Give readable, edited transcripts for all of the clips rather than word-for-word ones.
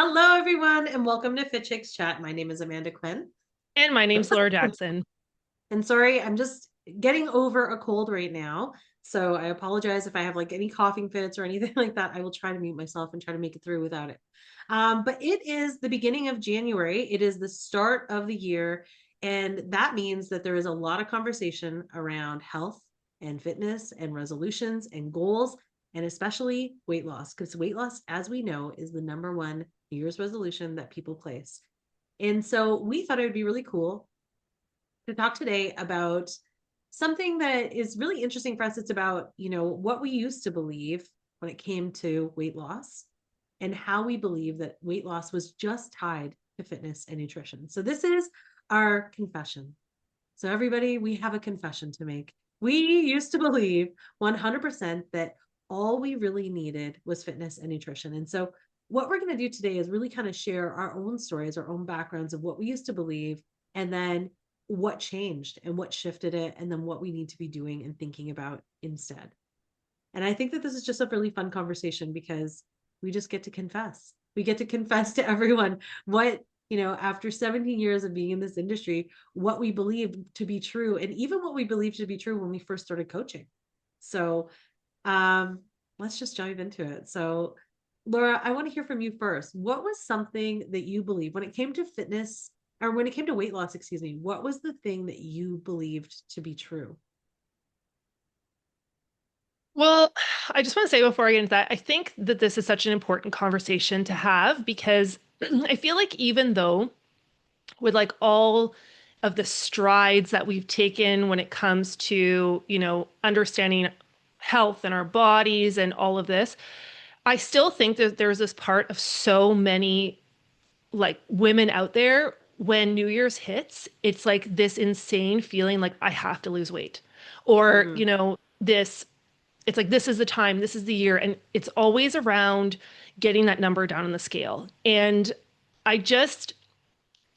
Hello, everyone, and welcome to Fit Chicks Chat. My name is Amanda Quinn. And my name's Laura Jackson. And sorry, I'm just getting over a cold right now. So I apologize if I have like any coughing fits or anything like that. I will try to mute myself and try to make it through without it. But it is the beginning of January. It is the start of the year. And that means that there is a lot of conversation around health and fitness and resolutions and goals, and especially weight loss, because weight loss, as we know, is the number one New Year's resolution that people place. And so we thought it would be really cool to talk today about something that is really interesting for us. It's about, what we used to believe when it came to weight loss and how we believe that weight loss was just tied to fitness and nutrition. So this is our confession. So everybody, we have a confession to make. We used to believe 100% that all we really needed was fitness and nutrition. And so what we're going to do today is really kind of share our own stories, our own backgrounds of what we used to believe, and then what changed and what shifted it, and then what we need to be doing and thinking about instead. And I think that this is just a really fun conversation because we just get to confess. We get to confess to everyone what, after 17 years of being in this industry, what we believe to be true, and even what we believed to be true when we first started coaching. So um, let's just dive into it. So, Laura, I want to hear from you first. What was something that you believe when it came to fitness, or when it came to weight loss, excuse me, what was the thing that you believed to be true? Well, I just want to say before I get into that, I think that this is such an important conversation to have because I feel like even though with like all of the strides that we've taken when it comes to, understanding health and our bodies and all of this, I still think that there's this part of so many like women out there when New Year's hits, it's like this insane feeling like I have to lose weight. Or, Mm-hmm. this it's like this is the time, this is the year, and it's always around getting that number down on the scale. And I just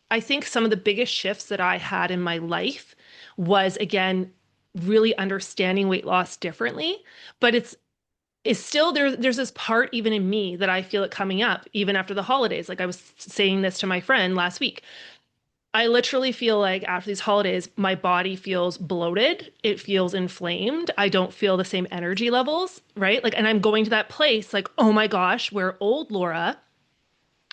I think some of the biggest shifts that I had in my life was again really understanding weight loss differently, but it's still there's this part even in me that I feel it coming up even after the holidays. Like I was saying this to my friend last week. I literally feel like after these holidays, my body feels bloated. It feels inflamed. I don't feel the same energy levels, right? Like, and I'm going to that place like, oh my gosh, where old Laura,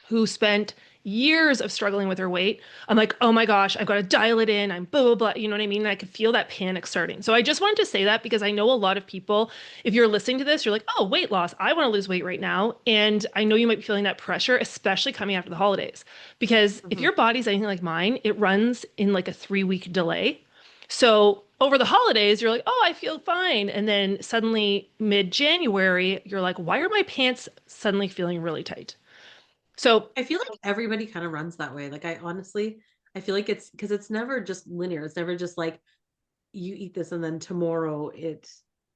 who spent years of struggling with her weight, I'm like, oh my gosh, I've got to dial it in. I'm blah, blah, blah. You know what I mean? And I could feel that panic starting. So I just wanted to say that because I know a lot of people, if you're listening to this, you're like, oh, weight loss. I want to lose weight right now. And I know you might be feeling that pressure, especially coming after the holidays. Because if Mm-hmm. your body's anything like mine, it runs in like a 3 week delay. So over the holidays, you're like, oh, I feel fine. And then suddenly mid January, you're like, why are my pants suddenly feeling really tight? So I feel like everybody kind of runs that way. Like I honestly, I feel like it's because it's never just linear. It's never just like you eat this and then tomorrow it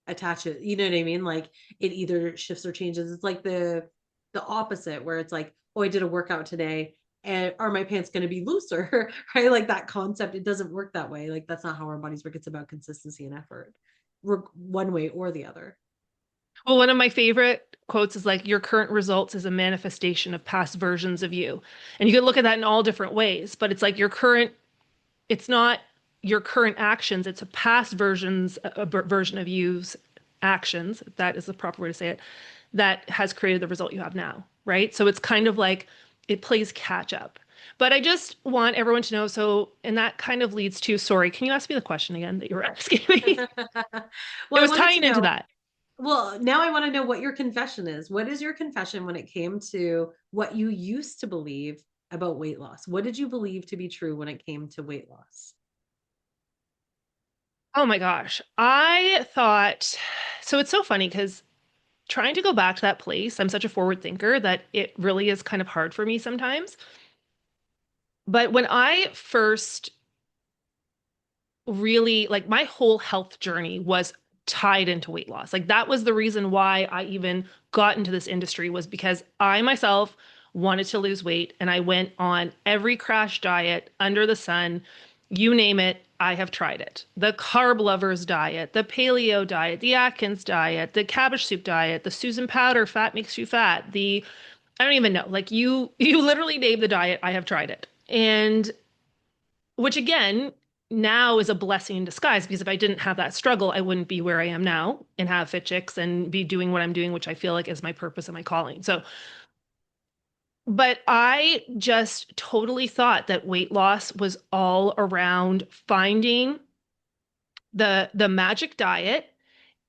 attaches. You know what I mean? Like it either shifts or changes. It's like the opposite where it's like, oh, I did a workout today, and are my pants going to be looser? Right? Like that concept, it doesn't work that way. Like that's not how our bodies work. It's about consistency and effort, one way or the other. well, one of my favorite quotes is like, your current results is a manifestation of past versions of you. And you can look at that in all different ways, but it's like it's not your current actions, it's a past version of you's actions, if that is the proper way to say it, that has created the result you have now, right? So it's kind of like it plays catch up. But I just want everyone to know, so, and that kind of leads to, sorry, can you ask me the question again that you were asking me? It Well, I was wanted to tying into know. that. Well, now I want to know what your confession is. What is your confession when it came to what you used to believe about weight loss? What did you believe to be true when it came to weight loss? Oh my gosh. I thought, so it's so funny because trying to go back to that place, I'm such a forward thinker that it really is kind of hard for me sometimes. But when I first really, like my whole health journey was tied into weight loss. Like that was the reason why I even got into this industry was because I myself wanted to lose weight and I went on every crash diet under the sun. You name it, I have tried it. The carb lovers diet, the paleo diet, the Atkins diet, the cabbage soup diet, the Susan Powder fat makes you fat, the I don't even know. Like you literally named the diet. I have tried it. And which again, now is a blessing in disguise because if I didn't have that struggle, I wouldn't be where I am now and have Fit Chicks and be doing what I'm doing, which I feel like is my purpose and my calling. So, but I just totally thought that weight loss was all around finding the magic diet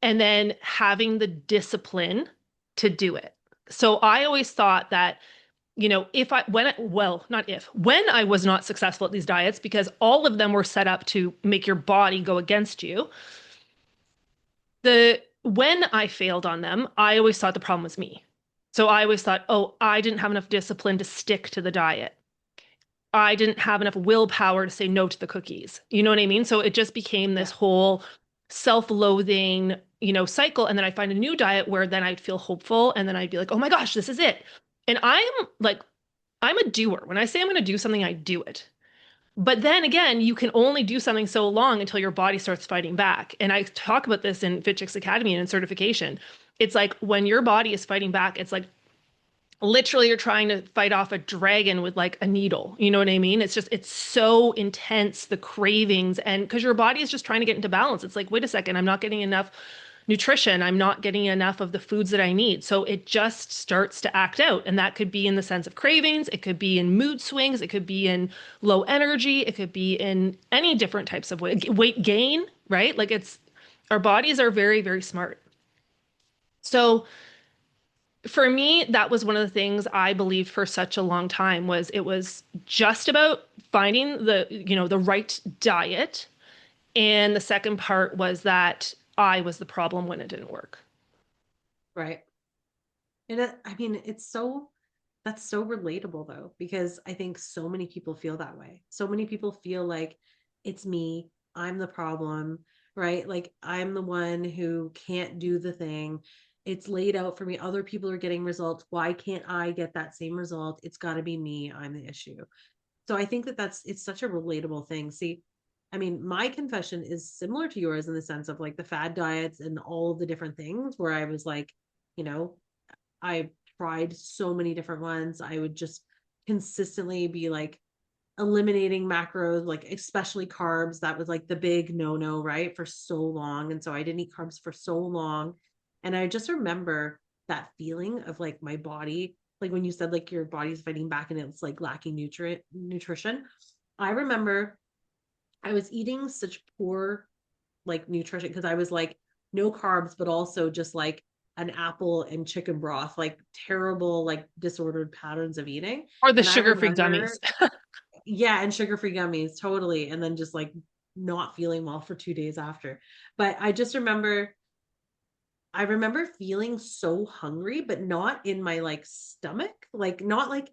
and then having the discipline to do it. So I always thought that, if I, when, I, well, not if, when I was not successful at these diets, because all of them were set up to make your body go against you, when I failed on them, I always thought the problem was me. So I always thought, oh, I didn't have enough discipline to stick to the diet. I didn't have enough willpower to say no to the cookies. You know what I mean? So it just became this Yeah. whole self-loathing, cycle. And then I find a new diet where then I'd feel hopeful and then I'd be like, oh my gosh, this is it. And I'm a doer. When I say I'm going to do something, I do it. But then again, you can only do something so long until your body starts fighting back. And I talk about this in Fit Chicks Academy and in certification. It's like when your body is fighting back, it's like literally you're trying to fight off a dragon with like a needle. You know what I mean? It's so intense, the cravings, and because your body is just trying to get into balance. It's like, wait a second, I'm not getting enough nutrition. I'm not getting enough of the foods that I need. So it just starts to act out. And that could be in the sense of cravings, it could be in mood swings, it could be in low energy, it could be in any different types of weight gain, right? Like our bodies are very, very smart. So for me, that was one of the things I believed for such a long time was it was just about finding the right diet. And the second part was that I was the problem when it didn't work. Right. I mean, that's so relatable though, because I think so many people feel that way. So many people feel like it's me, I'm the problem, right? Like I'm the one who can't do the thing. It's laid out for me. Other people are getting results. Why can't I get that same result? It's got to be me. I'm the issue. So I think that it's such a relatable thing. See, I mean, my confession is similar to yours in the sense of like the fad diets and all of the different things where I was like, you know, I tried so many different ones. I would just consistently be like eliminating macros, like especially carbs. That was like the big no, right? For so long. And so I didn't eat carbs for so long. And I just remember that feeling of like my body, like when you said like your body's fighting back and it's like lacking nutrition. I remember I was eating such poor like nutrition because I was like no carbs, but also just like an apple and chicken broth, like terrible, like disordered patterns of eating. Or the And I sugar-free gummies. remember, yeah, and sugar-free gummies, totally. And then just like not feeling well for 2 days after. But I remember feeling so hungry, but not in my like stomach, like not like,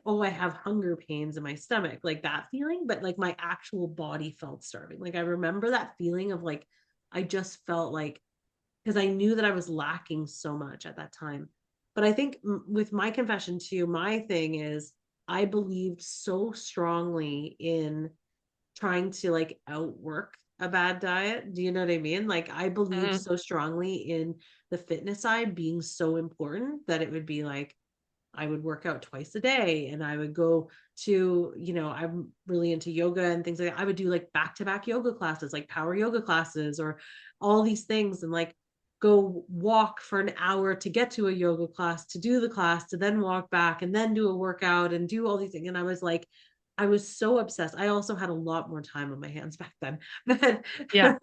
oh, I have hunger pains in my stomach, like that feeling, but like my actual body felt starving. Like I remember that feeling of like I just felt like because I knew that I was lacking so much at that time. But I think with my confession too, my thing is I believed so strongly in trying to like outwork a bad diet. Do you know what I mean? Like I believe Mm. so strongly in the fitness side being so important that it would be like I would work out twice a day and I would go to, I'm really into yoga and things like that. I would do like back to back yoga classes, like power yoga classes or all these things and like go walk for an hour to get to a yoga class, to do the class, to then walk back and then do a workout and do all these things. And I was like, I was so obsessed. I also had a lot more time on my hands back then. But Yeah.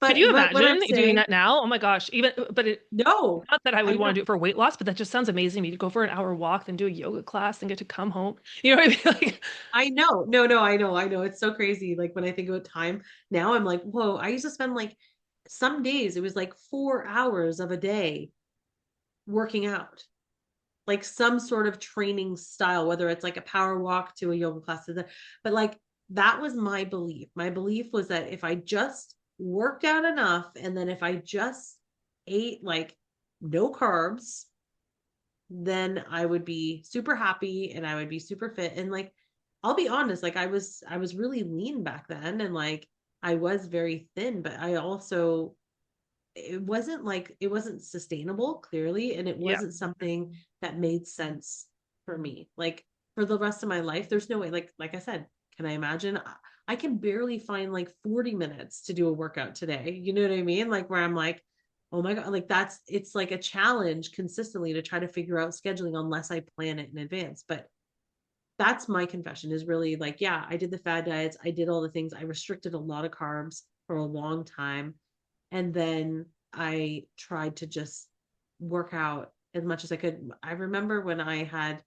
Could you but what I'm imagine doing saying, that now? Oh my gosh. no, Not that I would I want to know. do it for weight loss, but that just sounds amazing to me to go for an hour walk, then do a yoga class, and get to come home. You know what I mean? Like, I know. No, I know. It's so crazy. Like when I think about time now, I'm like, whoa, I used to spend like some days, it was like 4 hours of a day working out, like some sort of training style, whether it's like a power walk to a yoga class. But like that was my belief. My belief was that if I just worked out enough and then if I just ate like no carbs, then I would be super happy and I would be super fit. And like, I'll be honest, like I was really lean back then and like I was very thin, but I also it wasn't sustainable, clearly, and it Yeah. wasn't something that made sense for me. Like for the rest of my life, there's no way, like I said, can I imagine? I can barely find like 40 minutes to do a workout today. You know what I mean? Like where I'm like, oh my God, like it's like a challenge consistently to try to figure out scheduling unless I plan it in advance. But that's my confession, is really like, yeah, I did the fad diets. I did all the things. I restricted a lot of carbs for a long time. And then I tried to just work out as much as I could. I remember when I had,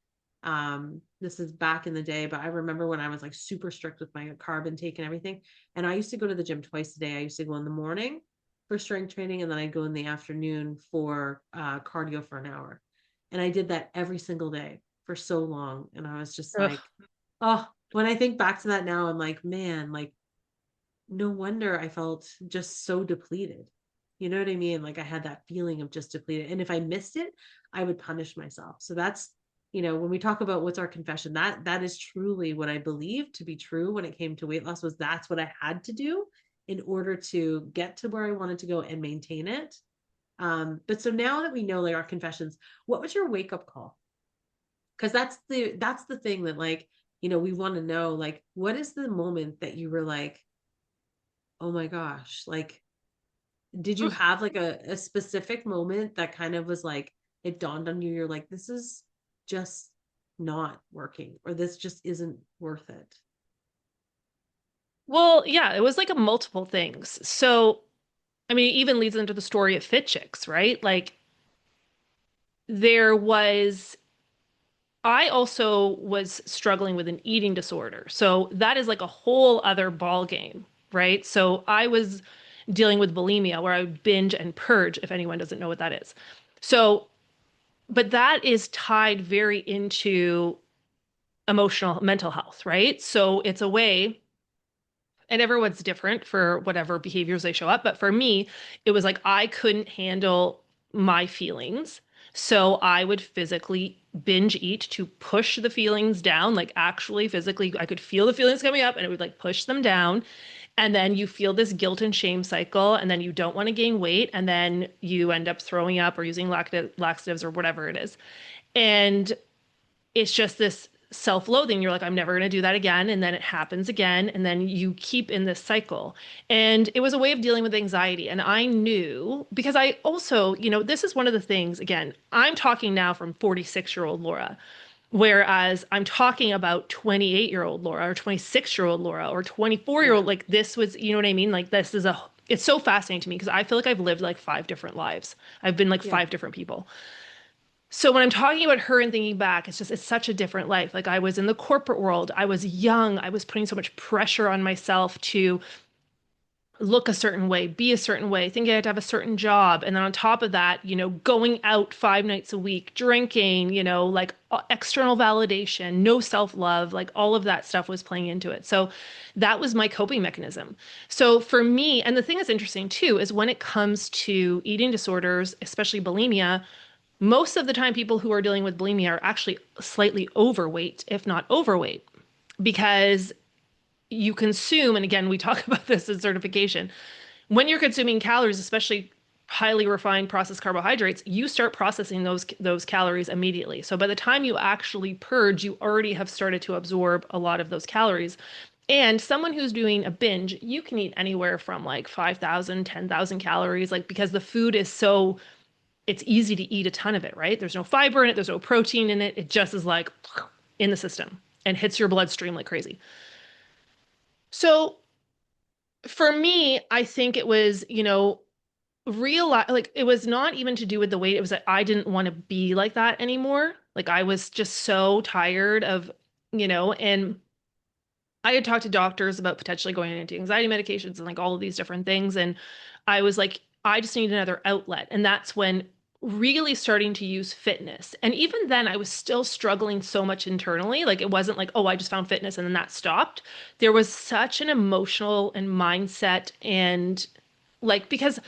this is back in the day, but I remember when I was like super strict with my carb intake and everything. And I used to go to the gym twice a day. I used to go in the morning for strength training, and then I'd go in the afternoon for cardio for an hour. And I did that every single day for so long. And I was just Ugh. like, oh, when I think back to that now, I'm like, man, like no wonder I felt just so depleted. You know what I mean? Like I had that feeling of just depleted. And if I missed it, I would punish myself. So that's, when we talk about what's our confession, that is truly what I believe to be true when it came to weight loss. Was that's what I had to do in order to get to where I wanted to go and maintain it. But so now that we know like our confessions, what was your wake up call? Because that's the thing that like, we want to know, like, what is the moment that you were like, oh my gosh, like, did you have like a specific moment that kind of was like, it dawned on you, you're like, this is just not working, or this just isn't worth it? Well, yeah, it was like a multiple things. So, I mean, it even leads into the story of Fit Chicks, right? Like there was I also was struggling with an eating disorder. So that is like a whole other ball game, right? So I was dealing with bulimia where I would binge and purge, if anyone doesn't know what that is. So, but that is tied very into emotional mental health, right? So it's a way, and everyone's different for whatever behaviors they show up. But for me, it was like I couldn't handle my feelings. So I would physically binge eat to push the feelings down, like actually physically, I could feel the feelings coming up and it would like push them down. And then you feel this guilt and shame cycle, and then you don't want to gain weight, and then you end up throwing up or using laxatives or whatever it is. And it's just this self-loathing. You're like, I'm never going to do that again. And then it happens again. And then you keep in this cycle. And it was a way of dealing with anxiety. And I knew because I also, this is one of the things, again, I'm talking now from 46-year-old Laura. Whereas I'm talking about 28-year-old Laura or 26-year-old Laura or 24-year-old, Yeah. like this was, you know what I mean? Like this is it's so fascinating to me because I feel like I've lived like five different lives. I've been like Yeah. five different people. So when I'm talking about her and thinking back, it's such a different life. Like I was in the corporate world, I was young, I was putting so much pressure on myself to look a certain way, be a certain way, thinking I had to have a certain job. And then on top of that, going out 5 nights a week, drinking, like external validation, no self-love, like all of that stuff was playing into it. So that was my coping mechanism. So for me, and the thing that's interesting too, is when it comes to eating disorders, especially bulimia, most of the time people who are dealing with bulimia are actually slightly overweight, if not overweight, because you consume, and again, we talk about this in certification, when you're consuming calories, especially highly refined processed carbohydrates, you start processing those calories immediately. So by the time you actually purge, you already have started to absorb a lot of those calories. And someone who's doing a binge, you can eat anywhere from like 5,000, 10,000 calories, like because the food is so it's easy to eat a ton of it, right? There's no fiber in it, there's no protein in it. It just is like in the system and hits your bloodstream like crazy. So for me, I think it was, real like it was not even to do with the weight. It was that I didn't want to be like that anymore. Like I was just so tired of, and I had talked to doctors about potentially going on anti-anxiety medications and like all of these different things. And I was like, I just need another outlet. And that's when really starting to use fitness. And even then, I was still struggling so much internally. Like it wasn't like, oh, I just found fitness and then that stopped. There was such an emotional and mindset and like, because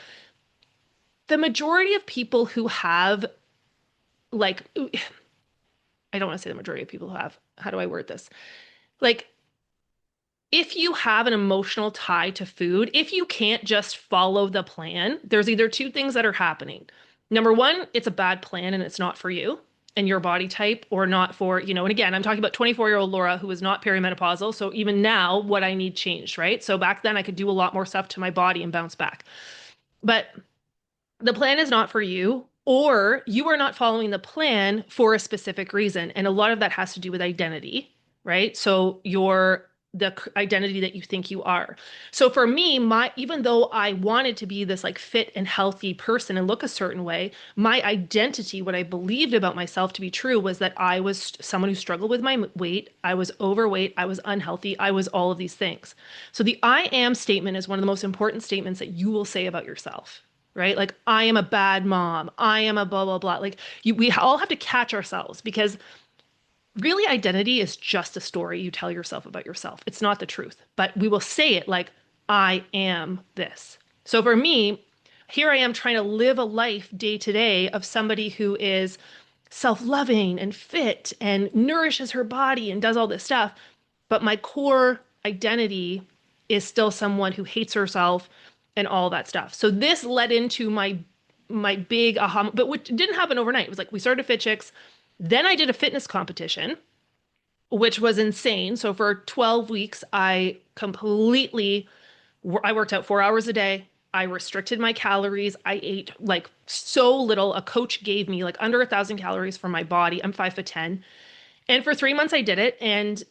the majority of people who have like, I don't want to say the majority of people who have, how do I word this? Like if you have an emotional tie to food, if you can't just follow the plan, there's either two things that are happening. Number one, it's a bad plan and it's not for you and your body type, or not for, and again, I'm talking about 24-year-old Laura who is not perimenopausal. So even now, what I need changed, right? So back then I could do a lot more stuff to my body and bounce back. But the plan is not for you, or you are not following the plan for a specific reason. And a lot of that has to do with identity, right? So the identity that you think you are. So for me, even though I wanted to be this like fit and healthy person and look a certain way, my identity, what I believed about myself to be true, was that I was someone who struggled with my weight. I was overweight. I was unhealthy. I was all of these things. So the I am statement is one of the most important statements that you will say about yourself, right? Like, I am a bad mom. I am a blah, blah, blah. Like, we all have to catch ourselves, because really identity is just a story you tell yourself about yourself. It's not the truth, but we will say it like, I am this. So for me, here I am trying to live a life day to day of somebody who is self-loving and fit and nourishes her body and does all this stuff. But my core identity is still someone who hates herself and all that stuff. So this led into my big aha, but which didn't happen overnight. It was like we started Fit Chicks, then I did a fitness competition, which was insane. So for 12 weeks, I worked out 4 hours a day. I restricted my calories. I ate like so little. A coach gave me like under 1,000 calories for my body. I'm 5'10". And for 3 months, I did it. And,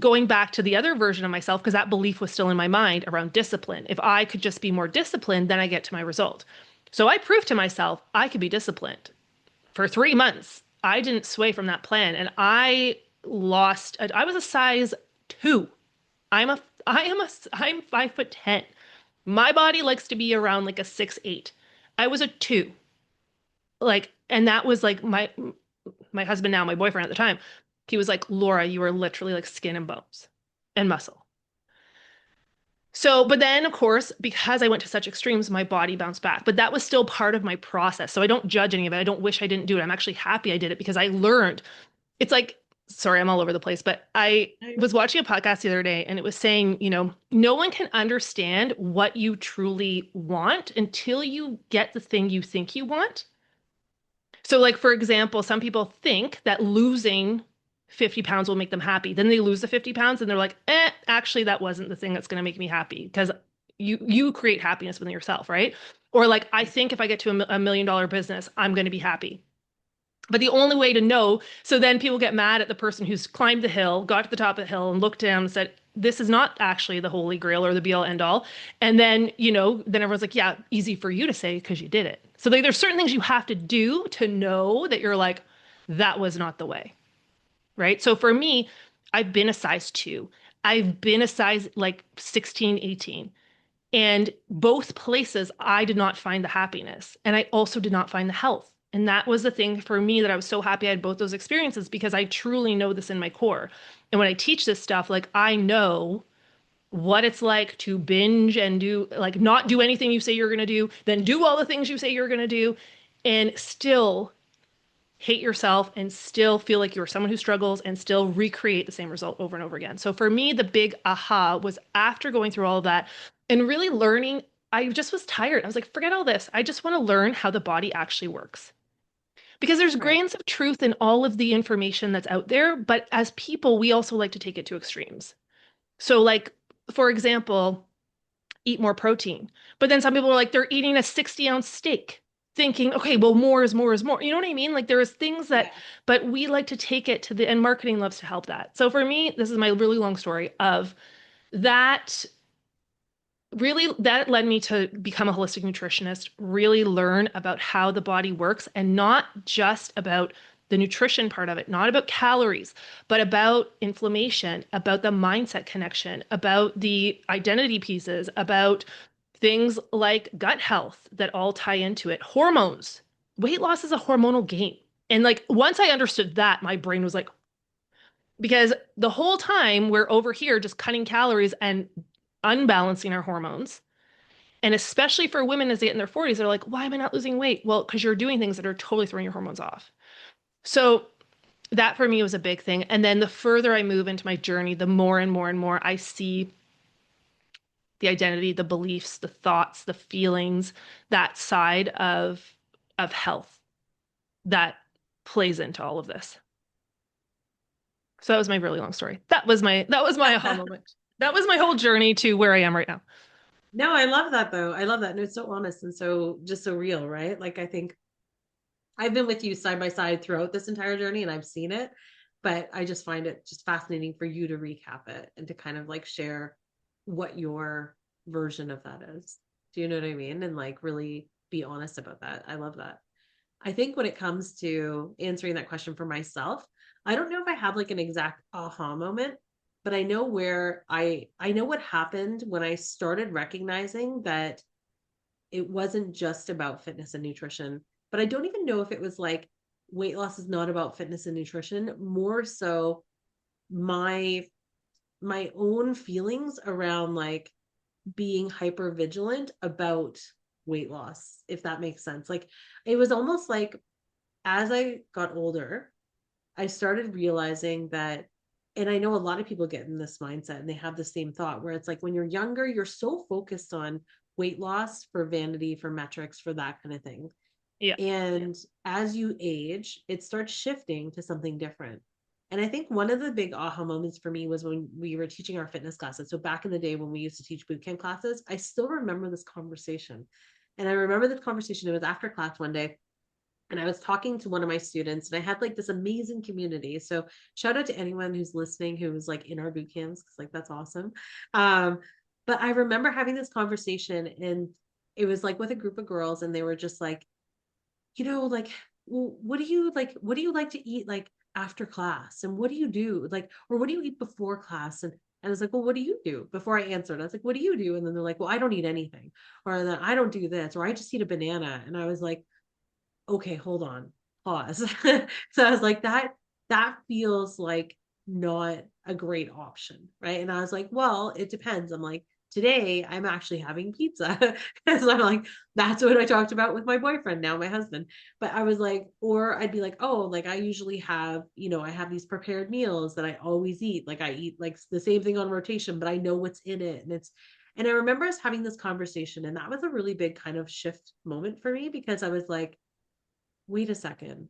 going back to the other version of myself, because that belief was still in my mind around discipline. If I could just be more disciplined, then I get to my result. So I proved to myself I could be disciplined. For 3 months, I didn't sway from that plan. And I was a size 2. I'm 5'10". My body likes to be around like a 6'8". I was a 2. Like, and that was like my husband now, my boyfriend at the time, he was like, Laura, you are literally like skin and bones and muscle. So, but then of course, because I went to such extremes, my body bounced back. But that was still part of my process. So I don't judge any of it. I don't wish I didn't do it. I'm actually happy I did it, because I learned. It's like, sorry, I'm all over the place, but I was watching a podcast the other day and it was saying, no one can understand what you truly want until you get the thing you think you want. So, like, for example, some people think that losing 50 pounds will make them happy. Then they lose the 50 pounds and they're like, actually, that wasn't the thing that's going to make me happy, because you create happiness within yourself, right? Or like, I think if I get to $1 million business, I'm going to be happy. But the only way to know, so then people get mad at the person who's climbed the hill, got to the top of the hill and looked down and said, this is not actually the holy grail or the be all end all. And then, then everyone's like, yeah, easy for you to say because you did it. So like, there's certain things you have to do to know that you're like, that was not the way. Right. So for me, I've been a size 2. I've been a size like 16, 18. And both places, I did not find the happiness. And I also did not find the health. And that was the thing for me that I was so happy I had both those experiences, because I truly know this in my core. And when I teach this stuff, like, I know what it's like to binge and do, like, not do anything you say you're going to do, then do all the things you say you're going to do, and still hate yourself and still feel like you're someone who struggles and still recreate the same result over and over again. So for me, the big aha was after going through all of that and really learning. I just was tired. I was like, forget all this. I just want to learn how the body actually works. Because there's Right. grains of truth in all of the information that's out there, but as people, we also like to take it to extremes. So, like, for example, eat more protein. But then some people are like, they're eating a 60-ounce steak, thinking, okay, well, more is more is more. You know what I mean? Like, there is things that, Yeah. but we like to take it to and marketing loves to help that. So for me, this is my really long story of that. Really, that led me to become a holistic nutritionist, really learn about how the body works, and not just about the nutrition part of it, not about calories, but about inflammation, about the mindset connection, about the identity pieces, about things like gut health that all tie into it, hormones. Weight loss is a hormonal game. And like, once I understood that, my brain was like, because the whole time we're over here just cutting calories and unbalancing our hormones. And especially for women as they get in their 40s, they're like, why am I not losing weight? Well, because you're doing things that are totally throwing your hormones off. So That for me was a big thing. And then the further I move into my journey, the more and more and more I see the identity, the beliefs, the thoughts, the feelings, that side of health that plays into all of this. So that was my really long story. That was my aha moment. That was my whole journey to where I am right now. No, I love that though. I love that. And it's so honest and so just so real, right? Like I think I've been with you side by side throughout this entire journey and I've seen it, but I just find it just fascinating for you to recap it and to kind of like share what your version of that is. Do you know what I mean? And like really be honest about that. I love that. I think when it comes to answering that question for myself, I don't know if I have like an exact aha moment, but I know where I know what happened when I started recognizing that it wasn't just about fitness and nutrition, but I don't even know if it was like weight loss is not about fitness and nutrition, more so my my own feelings around like being hyper vigilant about weight loss, if that makes sense. Like it was almost like as I got older, I started realizing that, and I know a lot of people get in this mindset and they have the same thought where it's like when you're younger, you're so focused on weight loss for vanity, for metrics, for that kind of thing. Yeah. And as you age, it starts shifting to something different. And I think one of the big aha moments for me was when we were teaching our fitness classes. So back in the day when we used to teach boot camp classes, I still remember this conversation. And I remember the conversation, it was after class one day and I was talking to one of my students and I had like this amazing community. So shout out to anyone who's listening who was like in our boot camps because like that's awesome. Um, but I remember having this conversation and it was like with a group of girls and they were just like, like, well, what do you like to eat like after class? And what do you do? Like, or what do you eat before class? And I was like, well, what do you do? Before I answered, I was like, what do you do? And then they're like, well, I don't eat anything. Or then I don't do this, or I just eat a banana. And I was like, okay, hold on, pause. So I was like, that feels like not a great option, right? And I was like, well, it depends. I'm like, today I'm actually having pizza. Because I'm like, that's what I talked about with my boyfriend, now my husband. But I was like, or I'd be like, oh, like I usually have, I have these prepared meals that I always eat. Like I eat like the same thing on rotation, but I know what's in it. And I remember us having this conversation, and that was a really big kind of shift moment for me because I was like, wait a second.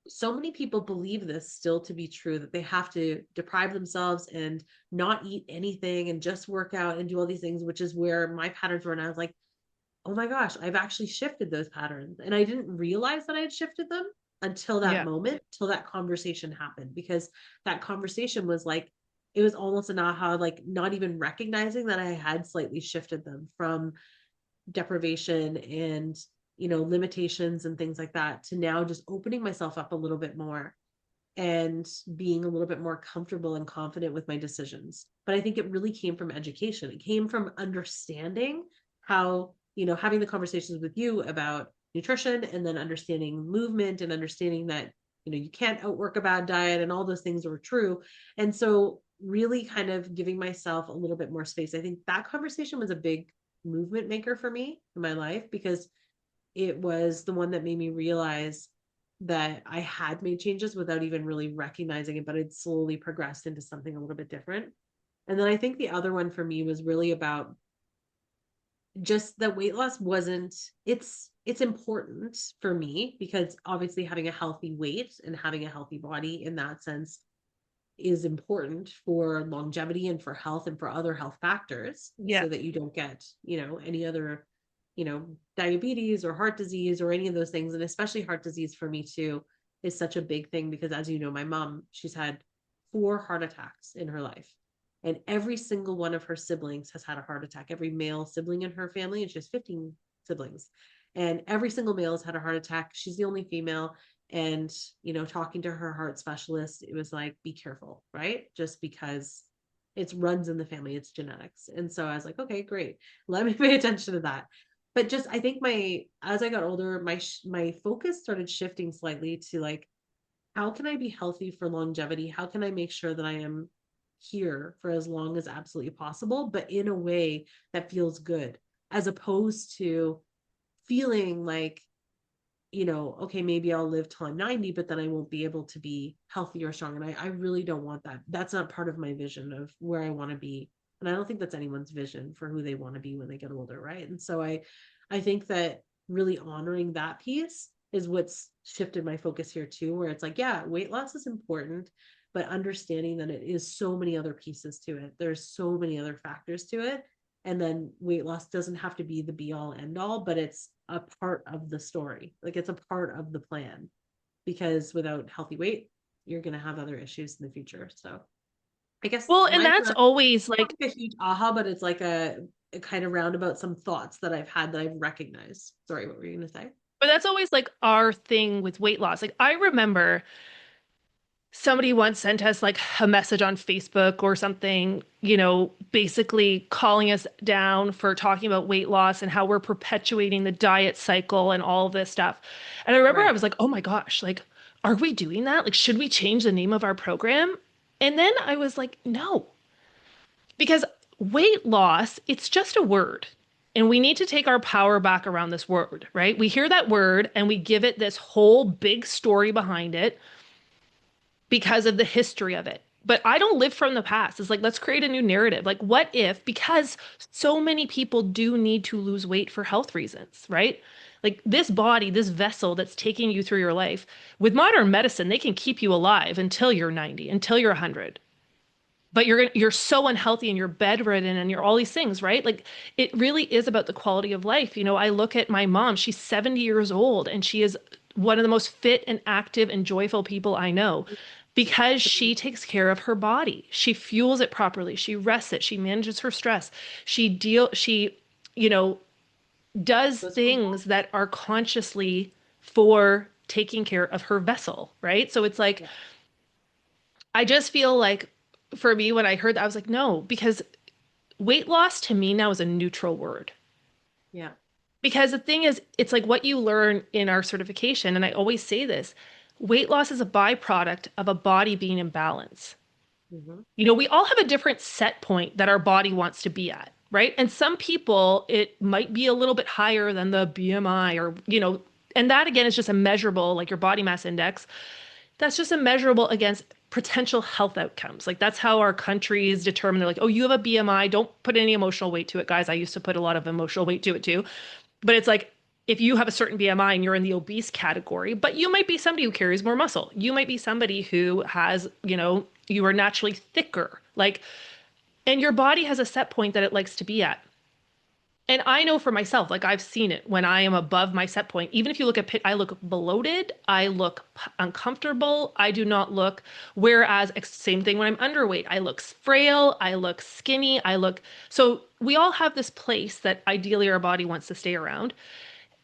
So many people believe this still to be true that they have to deprive themselves and not eat anything and just work out and do all these things, which is where my patterns were. And I was like, oh my gosh, I've actually shifted those patterns. And I didn't realize that I had shifted them until that Yeah. moment, till that conversation happened, because that conversation was like, it was almost an aha, like not even recognizing that I had slightly shifted them from deprivation and limitations and things like that to now just opening myself up a little bit more and being a little bit more comfortable and confident with my decisions. But I think it really came from education. It came from understanding how, having the conversations with you about nutrition and then understanding movement and understanding that you can't outwork a bad diet and all those things were true. And so really kind of giving myself a little bit more space. I think that conversation was a big movement maker for me in my life because it was the one that made me realize that I had made changes without even really recognizing it, but it slowly progressed into something a little bit different. And then I think the other one for me was really about just that weight loss wasn't it's important for me because obviously having a healthy weight and having a healthy body in that sense is important for longevity and for health and for other health factors Yeah. so that you don't get, any other, diabetes or heart disease or any of those things. And especially heart disease for me too is such a big thing because as you know, my mom, she's had 4 heart attacks in her life. And every single one of her siblings has had a heart attack, every male sibling in her family, and she has 15 siblings. And every single male has had a heart attack. She's the only female. And talking to her heart specialist, it was like, be careful, right? Just because it runs in the family, it's genetics. And so I was like, okay, great, let me pay attention to that. But just I think as I got older, my focus started shifting slightly to like, how can I be healthy for longevity? How can I make sure that I am here for as long as absolutely possible, but in a way that feels good, as opposed to feeling like okay, maybe I'll live till I'm 90, but then I won't be able to be healthy or strong. And I really don't want that. That's not part of my vision of where I want to be. And I don't think that's anyone's vision for who they want to be when they get older, right? And so I think that really honoring that piece is what's shifted my focus here too, where it's like, yeah, weight loss is important, but understanding that it is so many other pieces to it. There's so many other factors to it. And then weight loss doesn't have to be the be all end all, but it's a part of the story. Like it's a part of the plan, because without healthy weight, you're going to have other issues in the future. So I guess Well, and mine's that's always not like, like a huge aha, but it's like a kind of roundabout some thoughts that I've had that I've recognized. Sorry, what were you going to say? but that's always like our thing with weight loss. Like I remember somebody once sent us like a message on Facebook or something, basically calling us down for talking about weight loss and how we're perpetuating the diet cycle and all of this stuff. And I remember I Right. was like, oh my gosh, like, are we doing that? Like, should we change the name of our program? And then I was like, no, because weight loss, it's just a word. And we need to take our power back around this word, right? We hear that word and we give it this whole big story behind it because of the history of it. But I don't live from the past. It's like, let's create a new narrative. Like, what if, because so many people do need to lose weight for health reasons, right? Like, this body, this vessel that's taking you through your life, with modern medicine, they can keep you alive until you're 90, until you're 100. But you're so unhealthy and you're bedridden and you're all these things, right? Like it really is about the quality of life. I look at my mom, she's 70 years old and she is one of the most fit and active and joyful people I know because she takes care of her body. She fuels it properly. She rests it. She manages her stress. She, you know, does Those were things that are consciously for taking care of her vessel, right? So it's like, yeah. I just feel like for me, when I heard that, I was like, no, because weight loss to me now is a neutral word. Yeah. Because the thing is, it's like what you learn in our certification. And I always say this, weight loss is a byproduct of a body being in balance. Hmm. We all have a different set point that our body wants to be at, right? And some people, it might be a little bit higher than the BMI or, and that again is just a measurable, like your body mass index. That's just a measurable against potential health outcomes. Like that's how our countries determine. They're like, oh, you have a BMI. Don't put any emotional weight to it, guys. I used to put a lot of emotional weight to it too. But it's like if you have a certain BMI and you're in the obese category, but you might be somebody who carries more muscle. You might be somebody who has, you are naturally thicker. Like, and your body has a set point that it likes to be at. And I know for myself, like I've seen it when I am above my set point. Even if you look at I look bloated, I look uncomfortable, I do not look. Whereas, same thing when I'm underweight, I look frail, I look skinny, I look. So we all have this place that ideally our body wants to stay around.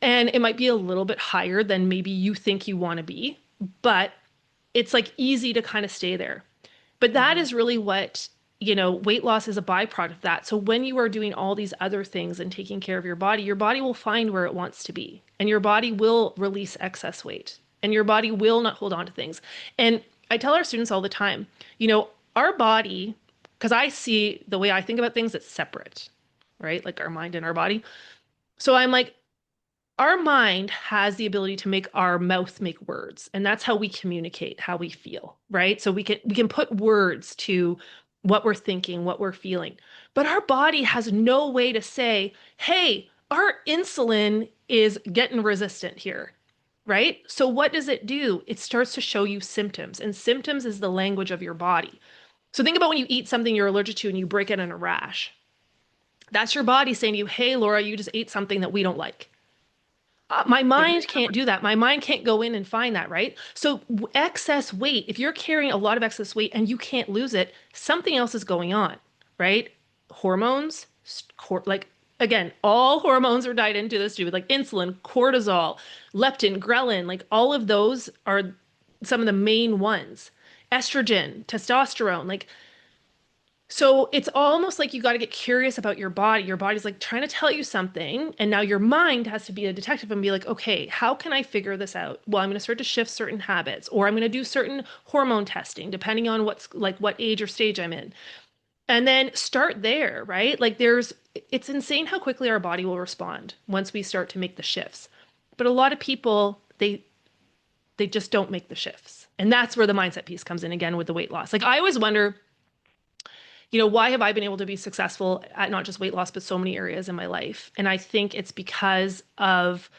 And it might be a little bit higher than maybe you think you want to be, but it's like easy to kind of stay there. But that Hmm. is really what, weight loss is a byproduct of that. So when you are doing all these other things and taking care of your body will find where it wants to be. And your body will release excess weight. And your body will not hold on to things. And I tell our students all the time, our body, because I see the way I think about things, it's separate, right? Like our mind and our body. So I'm like, our mind has the ability to make our mouth make words, and that's how we communicate how we feel, right? So we can put words to what we're thinking, what we're feeling. But our body has no way to say, "Hey, our insulin is getting resistant here." Right? So what does it do? It starts to show you symptoms, and symptoms is the language of your body. So think about when you eat something you're allergic to and you break out in a rash. That's your body saying to you, "Hey, Laura, you just ate something that we don't like." My Like, mind can't do that. My mind can't go in and find that, right? So excess weight, if you're carrying a lot of excess weight and you can't lose it, something else is going on, right? Hormones, like again, all hormones are tied into this too, like insulin, cortisol, leptin, ghrelin, like all of those are some of the main ones. Estrogen, testosterone, like so it's almost like you got to get curious about your body. Your body's like trying to tell you something, and now your mind has to be a detective and be like, okay, how can I figure this out? Well, I'm going to start to shift certain habits, or I'm going to do certain hormone testing, depending on what's like what age or stage I'm in. And then start there, right? Like it's insane how quickly our body will respond once we start to make the shifts. But a lot of people they just don't make the shifts. And that's where the mindset piece comes in again with the weight loss. Like I always wonder, why have I been able to be successful at not just weight loss, but so many areas in my life? And I think it's because of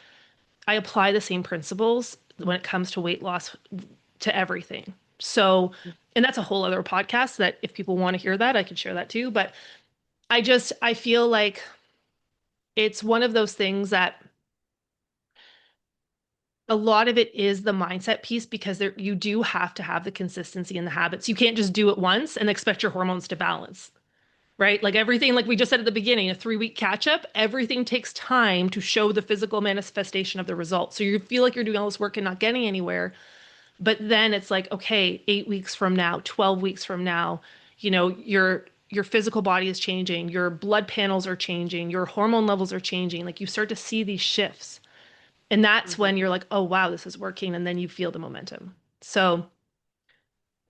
I apply the same principles when it comes to weight loss to everything. So, and that's a whole other podcast that if people want to hear that, I can share that too. But I feel like it's one of those things that a lot of it is the mindset piece because you do have to have the consistency and the habits. You can't just do it once and expect your hormones to balance, right? Like everything, like we just said at the beginning, a 3-week catch up, everything takes time to show the physical manifestation of the results. So you feel like you're doing all this work and not getting anywhere. But then it's like, okay, 8 weeks from now, 12 weeks from now, your physical body is changing, your blood panels are changing, your hormone levels are changing. Like you start to see these shifts. And that's when Mhm. you're like, oh, wow, this is working. And then you feel the momentum. So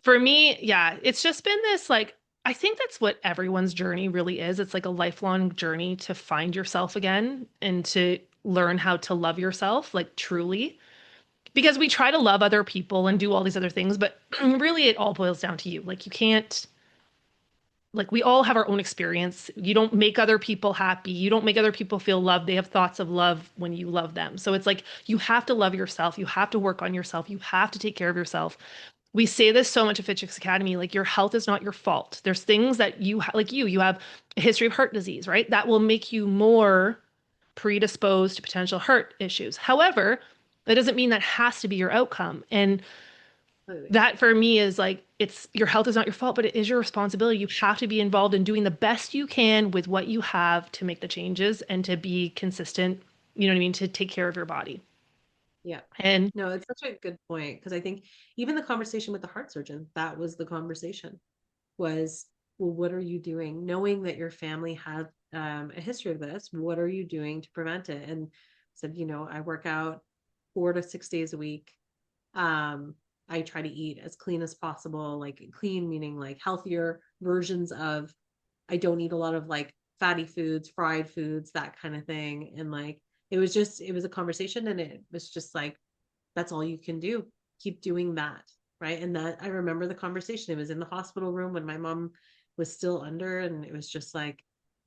for me, yeah, it's just been this like, I think that's what everyone's journey really is. It's like a lifelong journey to find yourself again and to learn how to love yourself, like truly. Because we try to love other people and do all these other things, but really it all boils down to you. Like you can't, like we all have our own experience. You don't make other people happy. You don't make other people feel loved. They have thoughts of love when you love them. So it's like you have to love yourself. You have to work on yourself. You have to take care of yourself. We say this so much at Fit Chicks Academy, like your health is not your fault. There's things that like you have a history of heart disease, right? That will make you more predisposed to potential heart issues. However, that doesn't mean that has to be your outcome. And Completely. that for me is like, it's your health is not your fault, but it is your responsibility. You have to be involved in doing the best you can with what you have to make the changes and to be consistent, you know what I mean, to take care of your body. Yeah. And No, it's such a good point because I think even the conversation with the heart surgeon, that was the conversation was, well, what are you doing? Knowing that your family had a history of this, what are you doing to prevent it? And said, I work out 4 to 6 days a week. Um, I try to eat as clean as possible, like clean meaning like healthier versions of, I don't eat a lot of like fatty foods, fried foods, that kind of thing. And like it was a conversation and it was just like, that's all you can do. Keep doing that. Right. And that I remember the conversation. It was in the hospital room when my mom was still under, and it was just like,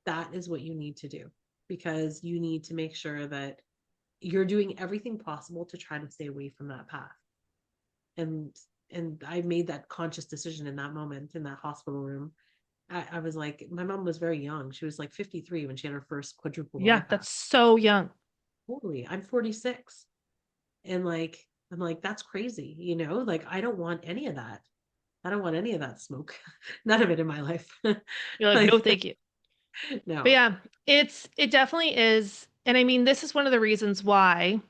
that is what you need to do because you need to make sure that you're doing everything possible to try to stay away from that path. And I made that conscious decision in that moment in that hospital room. I was like, my mom was very young. She was like 53 when she had her first quadruple yeah, bypass. that's so young. Totally. I'm 46. And like, I'm like, that's crazy, like I don't want any of that. I don't want any of that smoke. None of it in my life. You're like, no, Like, thank you. But no. yeah, it definitely is. And I mean, this is one of the reasons why,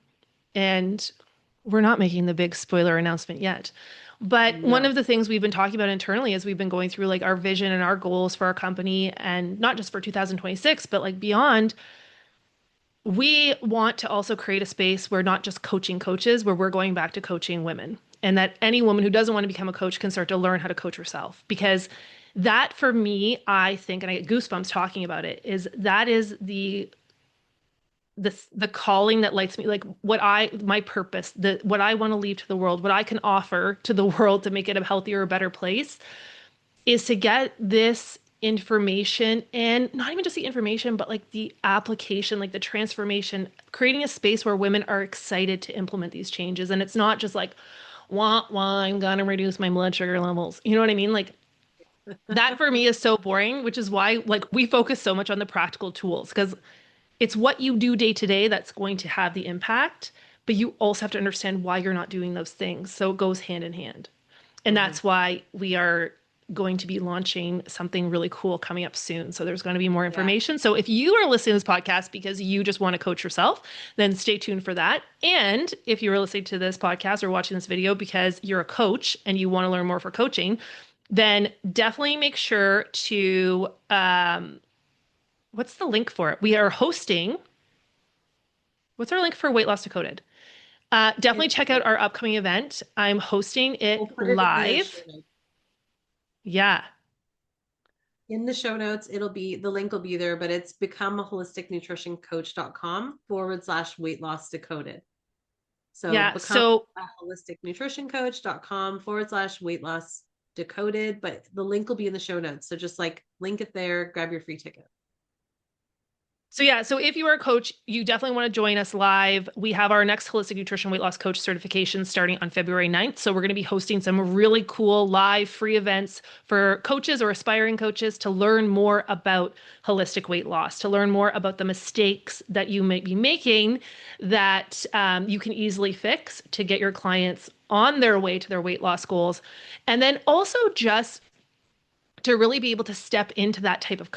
and we're not making the big spoiler announcement yet. But one No. of the things we've been talking about internally as we've been going through like our vision and our goals for our company and not just for 2026, but like beyond, we want to also create a space where not just coaching coaches, where we're going back to coaching women. And that any woman who doesn't want to become a coach can start to learn how to coach herself. Because that for me, I think, and I get goosebumps talking about it, is that is the calling that lights me, like my purpose, what I want to leave to the world, what I can offer to the world to make it a healthier, better place is to get this information, and not even just the information, but like the application, like the transformation, creating a space where women are excited to implement these changes. And it's not just like, wah, I'm gonna reduce my blood sugar levels. You know what I mean? Like that for me is so boring, which is why like we focus so much on the practical tools because it's what you do day to day that's going to have the impact, but you also have to understand why you're not doing those things. So it goes hand in hand. And Mhm. that's why we are going to be launching something really cool coming up soon. So there's going to be more Yeah. information. So if you are listening to this podcast because you just want to coach yourself, then stay tuned for that. And if you're listening to this podcast or watching this video because you're a coach and you want to learn more for coaching, then definitely make sure to what's the link for it? We are hosting. What's our link for Weight Loss Decoded? Definitely It's, check out our upcoming event. I'm hosting we'll it put it in the show live. notes. Yeah. In the show notes, the link will be there, but it's becomeaholisticnutritioncoach.com /weight loss decoded. So Yeah. become So a holisticnutritioncoach.com/weight loss decoded, but the link will be in the show notes. So just like link it there, grab your free ticket. So if you are a coach, you definitely want to join us live. We have our next holistic nutrition weight loss coach certification starting on February 9th. So we're going to be hosting some really cool live free events for coaches or aspiring coaches to learn more about holistic weight loss, to learn more about the mistakes that you might be making that you can easily fix to get your clients on their way to their weight loss goals. And then also just to really be able to step into that type of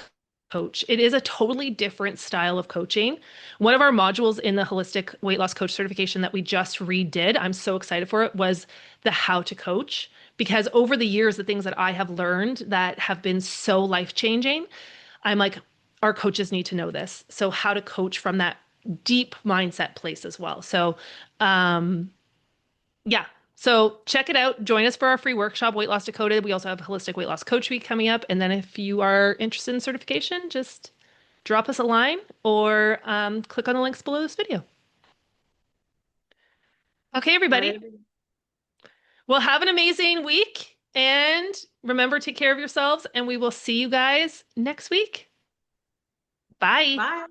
coach. It is a totally different style of coaching. One of our modules in the holistic weight loss coach certification that we just redid, I'm so excited for it, was the how to coach. Because over the years, the things that I have learned that have been so life changing, I'm like, our coaches need to know this. So, how to coach from that deep mindset place as well. So, um, yeah. So check it out. Join us for our free workshop, Weight Loss Decoded. We also have Holistic Weight Loss Coach Week coming up. And then if you are interested in certification, just drop us a line or click on the links below this video. Okay, All right. everybody. Well, have an amazing week. And remember, take care of yourselves. And we will see you guys next week. Bye. Bye.